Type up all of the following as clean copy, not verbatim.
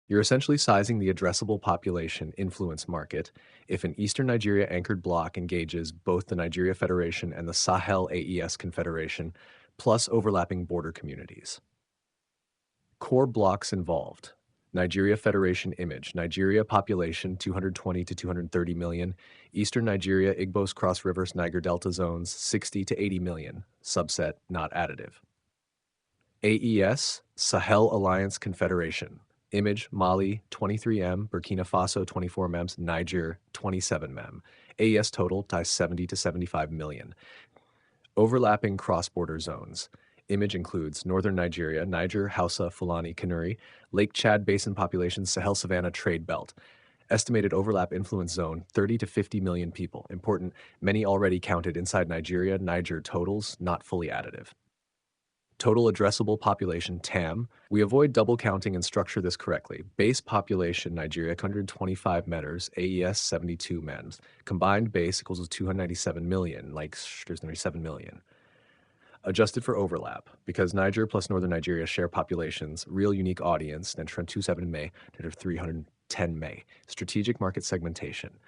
You're essentially sizing the addressable population influence market if an Eastern Nigeria anchored bloc engages both the Nigeria Federation and the Sahel AES Confederation, plus overlapping border communities. Core blocks involved: Nigeria Federation image, Nigeria population 220 to 230 million, Eastern Nigeria Igbos Cross Rivers Niger Delta zones 60 to 80 million, subset not additive. AES, Sahel Alliance Confederation. Image, Mali, 23M, Burkina Faso, 24 mems, Niger, 27 mem. AES total ties 70 to 75 million. Overlapping cross-border zones. Image includes northern Nigeria, Niger, Hausa, Fulani, Kanuri, Lake Chad Basin population, Sahel Savannah trade belt. Estimated overlap influence zone, 30 to 50 million people. Important, many already counted inside Nigeria, Niger totals, not fully additive. Total addressable population TAM. We avoid double counting and structure this correctly. Base population Nigeria 125 meters, AES 72 mems. Combined base equals 297 million, like there's 97 million. Adjusted for overlap, because Niger plus Northern Nigeria share populations, real unique audience, then 27 May, 310 May. Strategic market segmentation.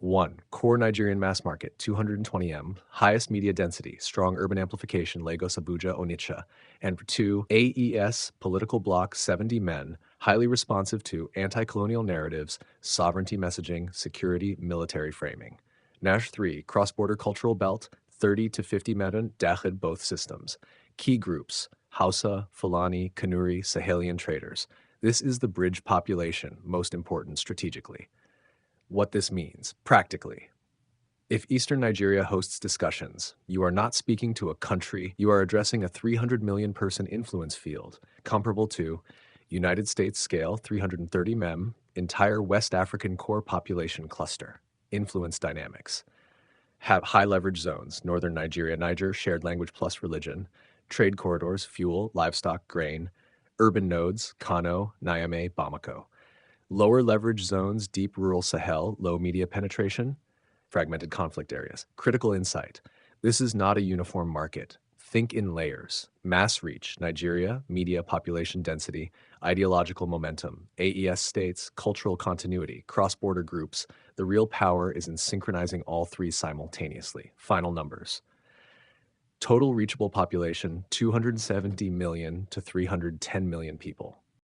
1. Core Nigerian mass market, 220M, highest media density, strong urban amplification, Lagos, Abuja, Onitsha. And 2. AES, political bloc, 70 men, highly responsive to anti-colonial narratives, sovereignty messaging, security, military framing. Nash 3. Cross-border cultural belt, 30 to 50 men, Dachid both systems. Key groups, Hausa, Fulani, Kanuri, Sahelian traders. This is the bridge population, most important strategically. What this means, practically. If Eastern Nigeria hosts discussions, you are not speaking to a country, you are addressing a 300 million person influence field, comparable to United States scale 330 mem, entire West African core population cluster. Influence dynamics. Have high leverage zones, northern Nigeria, Niger, shared language plus religion, trade corridors, fuel, livestock, grain, urban nodes, Kano, Niamey, Bamako. Lower leverage zones, deep rural Sahel, low media penetration, fragmented conflict areas. Critical insight. This is not a uniform market. Think in layers. Mass reach, Nigeria, media population density, ideological momentum, AES states, cultural continuity, cross-border groups. The real power is in synchronizing all three simultaneously. Final numbers. Total reachable population, 270 million to 310 million people.